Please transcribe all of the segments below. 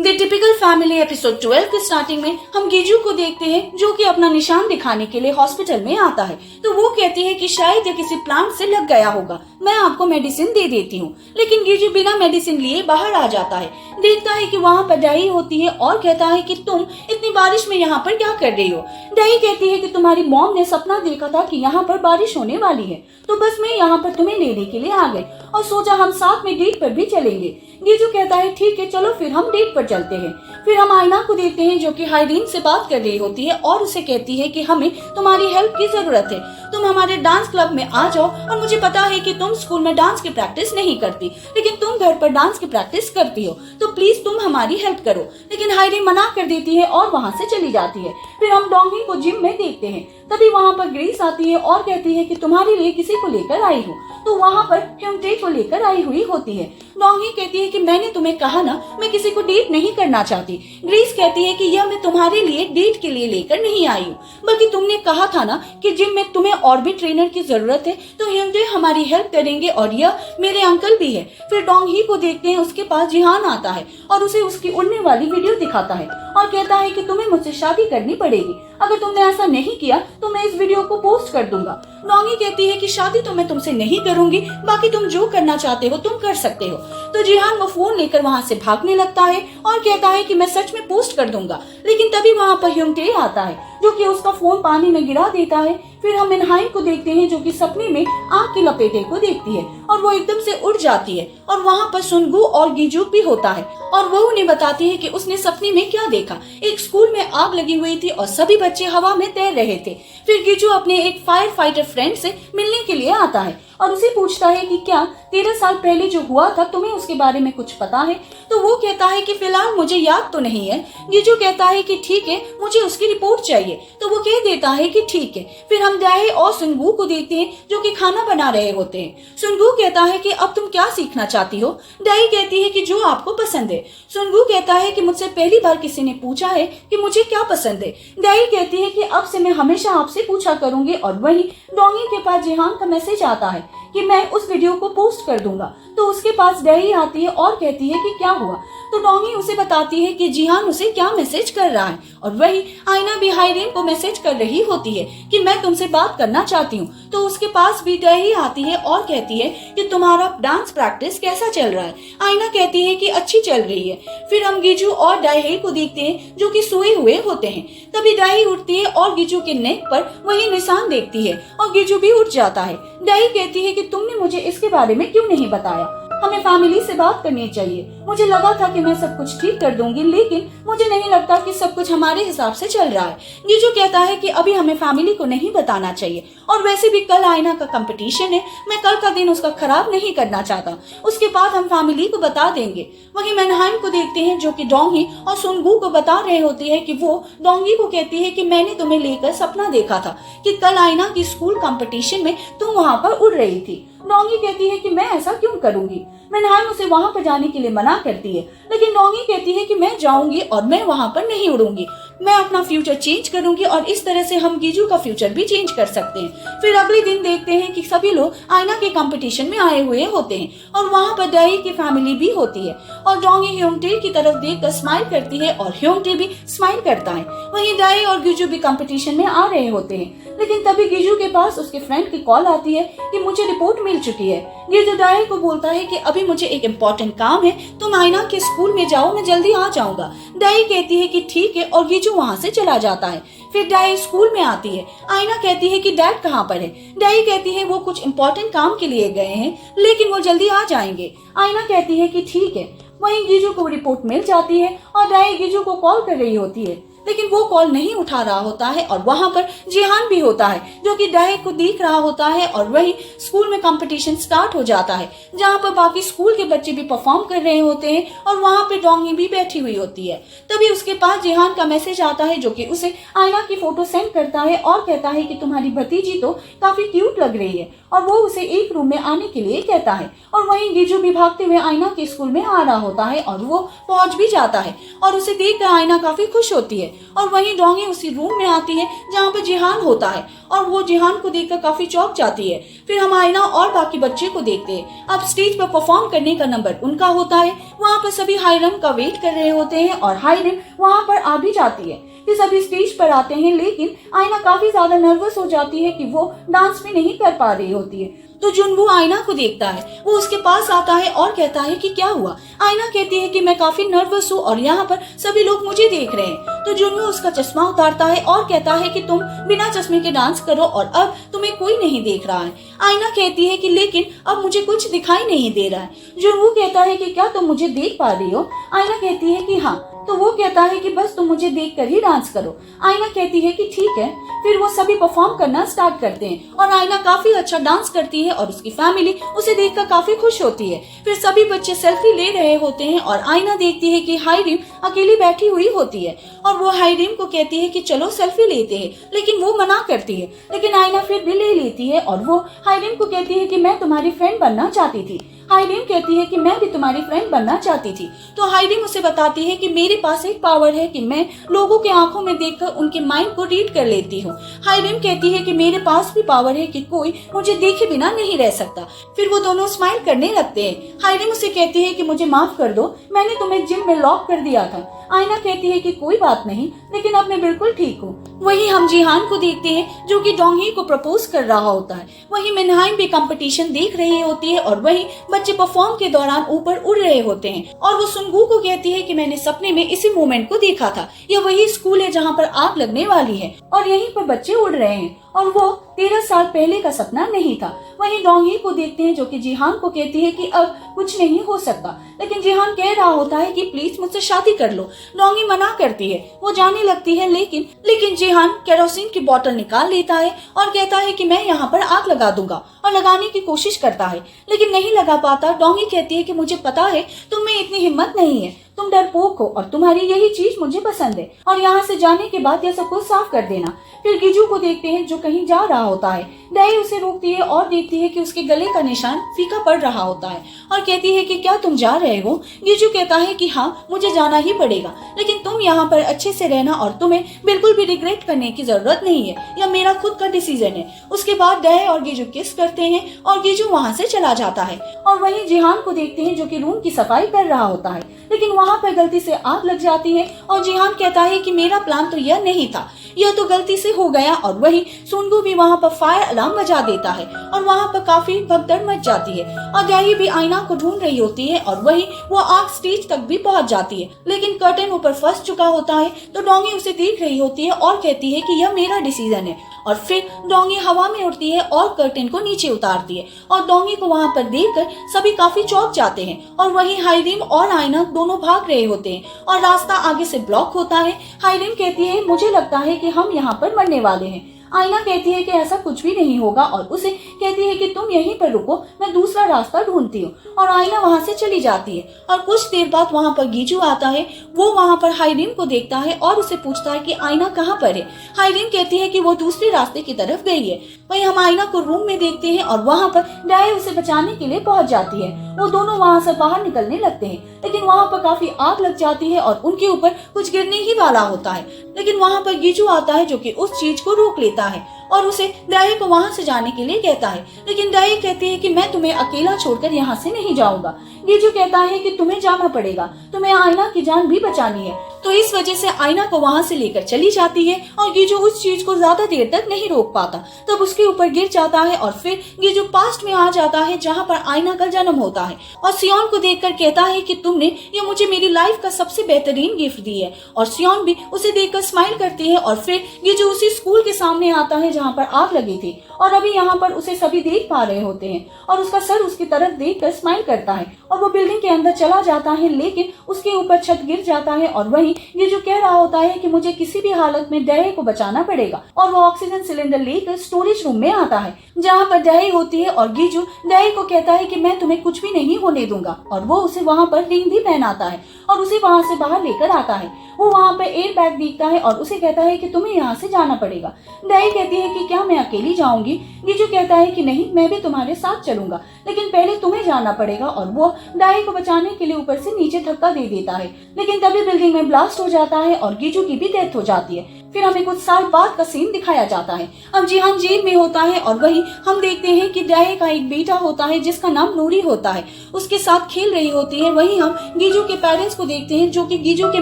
The typical family episode 12 के starting में हम गिजू को देखते हैं जो कि अपना निशान दिखाने के लिए हॉस्पिटल में आता है। तो वो कहती है कि शायद ये किसी प्लांट से लग गया होगा, मैं आपको मेडिसिन दे देती हूँ। लेकिन गिजू बिना मेडिसिन लिए बाहर आ जाता है, देखता है कि वहाँ पर डाई होती है और कहता है कि तुम इतनी बारिश में यहाँ पर क्या कर रही हो। डाई कहती है कि तुम्हारी मॉम ने सपना देखा था कि यहाँ पर बारिश होने वाली है, तो बस मैं यहाँ पर तुम्हें लेने के लिए आ गई और सोचा हम साथ में डेट पर भी चलेंगे। गिजू कहता है ठीक है चलो फिर हम डेट पर चलते हैं। फिर हम आयना को देखते हैं जो कि हाइरीन से बात कर रही होती है और उसे कहती है कि हमें तुम्हारी हेल्प की जरूरत है, तुम हमारे डांस क्लब में आ जाओ और मुझे पता है कि तुम स्कूल में डांस की प्रैक्टिस नहीं करती लेकिन तुम घर पर डांस की प्रैक्टिस करती हो, तो प्लीज तुम हमारी हेल्प करो। लेकिन हाइरीन मना कर देती है और वहाँ से चली जाती है। फिर हम डोंगी को जिम में देखते हैं, तभी वहाँ पर ग्रेस आती है और कहती है कि तुम्हारे लिए किसी को लेकर आई हूँ, तो वहाँ पर ह्योंगटे को लेकर आई हुई होती है। डोंगी कहती है कि मैंने तुम्हें कहा ना मैं किसी को डेट नहीं करना चाहती। ग्रेस कहती है कि यह मैं तुम्हारे लिए डेट के लिए लेकर नहीं आई हूँ, बल्कि तुमने कहा था ना कि जिम में तुम्हें और भी ट्रेनर की जरूरत है, तो ह्योंगटे हमारी हेल्प करेंगे और यह मेरे अंकल भी है। फिर डोंगी को देखते हैं, उसके पास जिहान आता है और उसे उसकी उड़ने वाली वीडियो दिखाता है और कहता है कि तुम्हें मुझसे शादी करनी पड़ेगी, अगर तुमने ऐसा नहीं किया तो मैं इस वीडियो को पोस्ट कर दूंगा। डोंगी कहती है कि शादी तो मैं तुमसे नहीं करूंगी, बाकी तुम जो करना चाहते हो तुम कर सकते हो। तो जिहान वो फोन लेकर वहाँ से भागने लगता है और कहता है कि मैं सच में पोस्ट कर दूंगा। लेकिन तभी वहाँ पर ह्योंगटे आता है जो कि उसका फोन पानी में गिरा देता है। फिर हम इनहाइन को देखते हैं जो कि सपने में आग के लपेटे को देखती है और वो एकदम से उड़ जाती है और वहाँ पर सुनगू और गिजू भी होता है और वो उन्हें बताती है कि उसने सपने में क्या देखा। एक स्कूल में आग लगी हुई थी और सभी बच्चे हवा में तैर रहे थे। फिर गिजू अपने एक फायर फाइटर फ्रेंड से मिलने के लिए आता है और उसे पूछता है कि क्या 13 साल पहले जो हुआ था तुम्हें उसके बारे में कुछ पता है। तो वो कहता है कि फिलहाल मुझे याद तो नहीं है। गिजू कहता है कि ठीक है मुझे उसकी रिपोर्ट चाहिए, तो वो कह देता है कि ठीक है। फिर हम डाहे और सुनगू को देखते हैं जो कि खाना बना रहे होते हैं। सुनगू कहता है कि अब तुम क्या सीखना चाहती हो। डाई कहती है कि जो आपको पसंद है। सुनगू कहता है कि मुझसे पहली बार किसी ने पूछा है कि मुझे क्या पसंद है। डाई कहती है कि अब से मैं हमेशा आपसे पूछा करूंगी। और वही डोंगी के पास जिहान का मैसेज आता है कि मैं उस वीडियो को पोस्ट कर दूंगा। तो उसके पास डाई आती है और कहती है कि क्या हुआ। तो डोंगी उसे बताती है कि जिहान उसे क्या मैसेज कर रहा है और वही आयना भी हाइरीन को मैसेज कर रही होती है कि मैं तुमसे बात करना चाहती हूँ। तो उसके पास भी डाई आती है और कहती है कि तुम्हारा डांस प्रैक्टिस कैसा चल रहा है। आयना कहती है कि अच्छी चल रही है। फिर हम गिजू और डाई को देखते हैं जो कि सोए हुए होते हैं। तभी डाई उठती है और गिजू के नेक पर वही निशान देखती है और गिजू भी उठ जाता है। डाई कहती है कि तुमने मुझे इसके बारे में क्यों नहीं बताया, हमें फैमिली से बात करनी चाहिए। मुझे लगा था कि मैं सब कुछ ठीक कर दूंगी लेकिन मुझे नहीं लगता कि सब कुछ हमारे हिसाब से चल रहा है। गिजू कहता है कि अभी हमें फैमिली को नहीं बताना चाहिए और वैसे भी कल आयना का कंपटीशन है, मैं कल का दिन उसका खराब नहीं करना चाहता, उसके बाद हम फैमिली को बता देंगे। वहीं मैनहाइम को देखते हैं जो कि डोंगी और सुनगू को बता रहे होती है कि वो डोंगी को कहती है कि मैंने तुम्हें लेकर सपना देखा था कि कल आयना की स्कूल कंपटीशन में तुम वहाँ पर उड़ रही थी। डोंगी कहती है कि मैं ऐसा क्यों करूंगी। मैनहाइम उसे वहां पर जाने के लिए मना करती है लेकिन डोंगी कहती है कि मैं जाऊंगी और मैं वहां पर नहीं उड़ूंगी, मैं अपना फ्यूचर चेंज करूंगी और इस तरह से हम गिजू का फ्यूचर भी चेंज कर सकते हैं। फिर अगले दिन देखते हैं कि सभी लोग आयना के कंपटीशन में आए हुए होते हैं और वहां पर डाई की फैमिली भी होती है और डोंगी ह्योंगटे की तरफ देखकर स्माइल करती है और ह्योंगटे भी स्माइल करता है। वहीं डाई और गिजू भी कंपटीशन में आ रहे होते हैं लेकिन तभी गिजू के पास उसके फ्रेंड की कॉल आती है कि मुझे रिपोर्ट मिल चुकी है। गिजू डाई को बोलता है कि अभी मुझे एक इम्पोर्टेंट काम है, तुम आयना के स्कूल में जाओ, मैं जल्दी आ जाऊंगा। डाई कहती है कि ठीक है और गिजू वहाँ से चला जाता है। फिर डाई स्कूल में आती है। आयना कहती है कि डैड कहाँ पर है। डाई कहती है वो कुछ इम्पोर्टेंट काम के लिए गए हैं लेकिन वो जल्दी आ जाएंगे। आयना कहती है कि ठीक है। वहीं गिजू को रिपोर्ट मिल जाती है और डाई गिजू को कॉल कर रही होती है लेकिन वो कॉल नहीं उठा रहा होता है और वहां पर जिहान भी होता है जो कि डाई को देख रहा होता है और वही स्कूल में कंपटीशन स्टार्ट हो जाता है जहां पर बाकी स्कूल के बच्चे भी परफॉर्म कर रहे होते हैं और वहां पे डोंगी भी बैठी हुई होती है। तभी उसके पास जिहान का मैसेज आता है जो कि उसे आयना की फोटो सेंड करता है और कहता है कि तुम्हारी भतीजी तो काफी क्यूट लग रही है और वो उसे एक रूम में आने के लिए कहता है। और वहीं गिजू भी भागते हुए आयना के स्कूल में आ रहा होता है और वो पहुंच भी जाता है और उसे देखकर आयना काफी खुश होती है। और वहीं डोंगी उसी रूम में आती है जहाँ पर जिहान होता है और वो जिहान को देखकर काफी चौंक जाती है। फिर हम आयना और बाकी बच्चे को देखते हैं। अब स्टेज पर परफॉर्म करने का नंबर उनका होता है। वहाँ पर सभी हायरम का वेट कर रहे होते हैं और हायरम वहाँ पर आ भी जाती है। फिर सभी स्टेज पर आते हैं, लेकिन आयना काफी ज्यादा नर्वस हो जाती है कि वो डांस भी नहीं कर पा रही होती है। तो जुनवू आयना को देखता है, वो उसके पास आता है और कहता है कि क्या हुआ। आयना कहती है कि मैं काफी नर्वस हूँ और यहाँ पर सभी लोग मुझे देख रहे हैं। तो जुनवू उसका चश्मा उतारता है और कहता है कि तुम बिना चश्मे के डांस करो और अब तुम्हें कोई नहीं देख रहा है। आयना कहती है कि लेकिन अब मुझे कुछ दिखाई नहीं दे रहा है। जुनवू कहता है कि क्या तुम मुझे देख पा रही हो। आयना कहती है कि हाँ। तो वो कहता है कि बस तुम मुझे देखकर ही डांस करो। आयना कहती है कि ठीक है। फिर वो सभी परफॉर्म करना स्टार्ट करते हैं और आयना काफी अच्छा डांस करती है और उसकी फैमिली उसे देखकर काफी खुश होती है। फिर सभी बच्चे सेल्फी ले रहे होते हैं और आयना देखती है कि हायरिम अकेली बैठी हुई होती है और वो हायरिम को कहती है कि चलो सेल्फी लेते हैं, लेकिन वो मना करती है। लेकिन आयना फिर भी ले लेती है और वो हायरिम को कहती है कि मैं तुम्हारी फ्रेंड बनना चाहती थी। हायरिम कहती है कि मैं भी तुम्हारी फ्रेंड बनना चाहती थी। तो हायरिम उसे बताती है कि मेरे पास एक पावर है कि मैं लोगों के आंखों में देखकर उनके माइंड को रीड कर लेती हूँ। हायरिम कहती है कि मेरे पास भी पावर है कि कोई मुझे देखे बिना नहीं रह सकता। फिर वो दोनों स्माइल करने लगते हैं। हायरिम उसे कहती है कि मुझे माफ कर दो, मैंने तुम्हें जिम में लॉक कर दिया था। आयना कहती है कि कोई बात नहीं, लेकिन अब मैं बिल्कुल ठीक हूँ। वहीं हम जिहान को देखते हैं जो कि डोंगी को प्रपोज कर रहा होता है। वहीं मिनहाइम भी कंपटीशन देख रही होती है और वहीं बच्चे परफॉर्म के दौरान ऊपर उड़ रहे होते हैं और वो सुनगू को कहती है कि मैंने सपने में इसी मोमेंट को देखा था। यह वही स्कूल है जहाँ पर आग लगने वाली है और यहीं पर बच्चे उड़ रहे हैं और वो 13 साल पहले का सपना नहीं था। वहीं डोंगी को देखते हैं जो कि जिहान को कहती है कि अब कुछ नहीं हो सकता, लेकिन जिहान कह रहा होता है कि प्लीज मुझसे शादी कर लो। डोंगी मना करती है, वो जाने लगती है, लेकिन जिहान केरोसिन की बोतल निकाल लेता है और कहता है कि मैं यहाँ पर आग लगा दूंगा और लगाने की कोशिश करता है, लेकिन नहीं लगा पाता। डोंगी कहती है कि मुझे पता है तुम में इतनी हिम्मत नहीं है, तुम डरपोक हो और तुम्हारी यही चीज मुझे पसंद है और यहाँ से जाने के बाद यह सब कुछ साफ कर देना। फिर गिजू को देखते हैं जो कहीं जा रहा होता है। डैई उसे रोकती है और देखती है कि उसके गले का निशान फीका पड़ रहा होता है और कहती है कि क्या तुम जा रहे हो। गिजू कहता है कि हाँ मुझे जाना ही पड़ेगा, लेकिन तुम यहाँ पर अच्छे से रहना और तुम्हें बिल्कुल भी रिग्रेट करने की जरूरत नहीं है, यह मेरा खुद का डिसीजन है। उसके बाद डैई और गिजू किस करते हैं और गिजू वहाँ से चला जाता है। और वहीं जिहान को देखते हैं जो कि रूम की सफाई कर रहा होता है, लेकिन वहाँ पर गलती से आग लग जाती है और जिहान कहता है कि मेरा प्लान तो यह नहीं था, यह तो गलती से हो गया। और वहीं सुनगू भी वहाँ पर फायर अलार्म बजा देता है और वहाँ पर काफी भगदड़ मच जाती है और डैई भी आयना को ढूंढ रही होती है और वहीं वो आग स्टेज तक भी पहुँच जाती है, लेकिन कर्टन ऊपर फंस चुका होता है। तो डोंगी उसे देख रही होती है और कहती है कि यह मेरा डिसीजन है और फिर डोंगी हवा में उड़ती है और कर्टन को नीचे उतारती है और डोंगी को वहाँ पर देखकर सभी काफी चौंक जाते हैं। और वहीं हायरिम और आयना दोनों भाग रहे होते हैं और रास्ता आगे से ब्लॉक होता है। हायरिम कहती है मुझे लगता है कि हम यहाँ पर मरने वाले हैं। आयना कहती है कि ऐसा कुछ भी नहीं होगा और उसे कहती है कि तुम यहीं पर रुको, मैं दूसरा रास्ता ढूंढती हूँ। और आयना वहाँ से चली जाती है और कुछ देर बाद वहाँ पर गीजू आता है। वो वहाँ पर हायरिम को देखता है और उसे पूछता है कि आयना कहाँ पर है। हायरिम कहती है कि वो दूसरे रास्ते की तरफ गई है। वहीं हम आयना को रूम में देखते हैं और वहाँ पर डैई उसे बचाने के लिए पहुँच जाती है। वो दोनों वहाँ से बाहर निकलने लगते हैं, लेकिन वहाँ पर काफी आग लग जाती है और उनके ऊपर कुछ गिरने ही वाला होता है। लेकिन वहाँ पर गीजू आता है जो कि उस चीज को रोक लेता है और उसे डैई को वहाँ से जाने के लिए कहता है, लेकिन डैई कहती है कि मैं तुम्हें अकेला छोड़कर यहाँ से नहीं जाऊंगा। गीजू कहता है कि तुम्हें जाना पड़ेगा, तुम्हें आयना की जान भी बचानी है। तो इस वजह से आयना को वहाँ से लेकर चली जाती है और गीजू उस चीज को ज्यादा देर तक नहीं रोक पाता, तब उसके ऊपर गिर जाता है और फिर गीजू पास्ट में आ जाता है जहाँ पर आयना का जन्म होता है और सियोन को देखकर कहता है कि तुमने ये मुझे मेरी लाइफ का सबसे बेहतरीन गिफ्ट दी है। और सियोन भी उसे देखकर स्माइल करती है और फिर गीजू उसी स्कूल के सामने आता है जहाँ पर आग लगी थी और अभी यहाँ पर उसे सभी देख पा रहे होते हैं और उसका सर उसकी तरफ देखकर स्माइल करता है और वो बिल्डिंग के अंदर चला जाता है, लेकिन उसके ऊपर छत गिर जाता है और वहीं ये जो कह रहा होता है कि मुझे किसी भी हालत में डैई को बचाना पड़ेगा और वो ऑक्सीजन सिलेंडर लेकर स्टोरेज रूम में आता है जहाँ पर डैई होती है और गीजू डैई को कहता है कि मैं तुम्हें कुछ भी नहीं होने दूंगा और वो उसे वहाँ पर रिंग भी पहनाता है और उसे वहाँ से बाहर लेकर आता है। वो वहाँ पे एयर बैग देखता है और उसे कहता है कि तुम्हें यहाँ से जाना पड़ेगा। दाई कहती है कि क्या मैं अकेली जाऊंगी? गिजू कहता है कि नहीं, मैं भी तुम्हारे साथ चलूंगा, लेकिन पहले तुम्हें जाना पड़ेगा। और वो दाई को बचाने के लिए ऊपर से नीचे धक्का दे देता है, लेकिन तभी बिल्डिंग में ब्लास्ट हो जाता है और गिजू की भी डेथ हो जाती है। फिर हमें कुछ साल बाद का सीन दिखाया जाता है। अब जिहान जेल में होता है और वहीं हम देखते हैं कि दाई का एक बेटा होता है जिसका नाम नूरी होता है, उसके साथ खेल रही होती है। वहीं हम गिजू के पेरेंट्स को देखते हैं जो कि गिजू के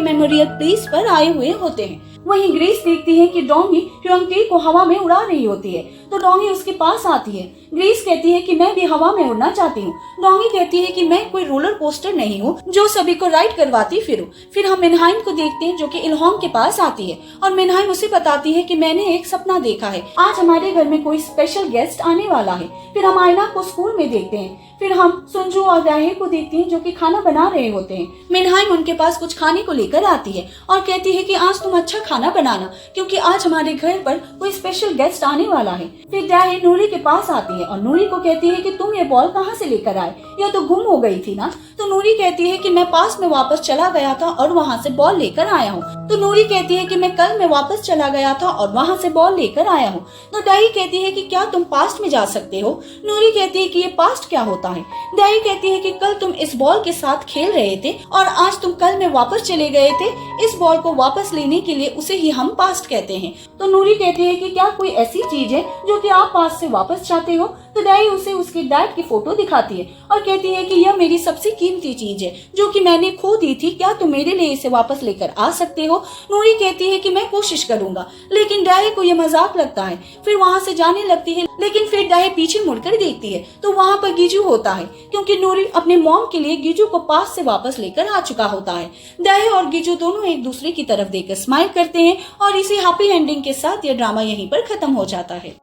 मेमोरियल प्लेस पर आए हुए होते हैं। वहीं ग्रेस देखती है कि डोंगी ह्योंगते को हवा में उड़ा रही होती है, तो डोंगी उसके पास आती है। ग्रेस कहती है कि मैं भी हवा में उड़ना चाहती हूँ। डोंगी कहती है कि मैं कोई रोलर कोस्टर नहीं हूँ जो सभी को राइड करवाती फिरूं। फिर हम मिनहाइम को देखते हैं जो कि इल्होंग के पास आती है और मिनहाइम उसे बताती है कि मैंने एक सपना देखा है, आज हमारे घर में कोई स्पेशल गेस्ट आने वाला है। फिर हम आयना को स्कूल में देखते हैं। फिर हम सुंजू और दाहे को देखते हैं जो कि खाना बना रहे होते हैं। मिनहाइम उनके पास कुछ खाने को लेकर आती है और कहती है कि आज तुम अच्छा खाना बनाना, क्योंकि आज हमारे घर पर कोई स्पेशल गेस्ट आने वाला है। फिर दाहे नूरी के पास आती है और नूरी को कहती है कि तुम ये बॉल कहाँ से लेकर आए, यह तो गुम हो गई थी ना। तो नूरी कहती है कि मैं पास में वापस चला गया था और वहाँ से बॉल लेकर आया हूँ। तो नूरी कहती है कि मैं कल में वापस चला गया था और वहाँ से बॉल लेकर आया हूँ। तो दाई कहती है कि क्या तुम पास्ट में जा सकते हो? नूरी कहती है कि ये पास्ट क्या होता है? दाई कहती है कि कल तुम इस बॉल के साथ खेल रहे थे और आज तुम कल में वापस चले गए थे। इस बॉल को वापस लेने के लिए उसे ही हम पास्ट कहते हैं। तो नूरी कहती है कि क्या कोई ऐसी चीज है जो कि आप पास्ट से वापस चाहते हो? तो दाई उसे उसके डैड की फोटो दिखाती है और कहती है कि यह मेरी सबसे कीमती चीज है जो कि मैंने खो दी थी, क्या तुम मेरे लिए इसे वापस लेकर आ सकते हो? नूरी कहती है कि मैं कोशिश करूंगा, लेकिन दाई को यह मजाक लगता है। फिर वहाँ से जाने लगती है, लेकिन फिर दाई पीछे मुड़कर देखती है तो वहाँ पर गिजू होता है, क्योंकि नूरी अपने मॉम के लिए गिजू को पास से वापस लेकर आ चुका होता है। दाई और गिजू दोनों एक दूसरे की तरफ देखकर स्माइल करते हैं और इसी हैप्पी एंडिंग के साथ यह ड्रामा यहीं पर खत्म हो जाता है।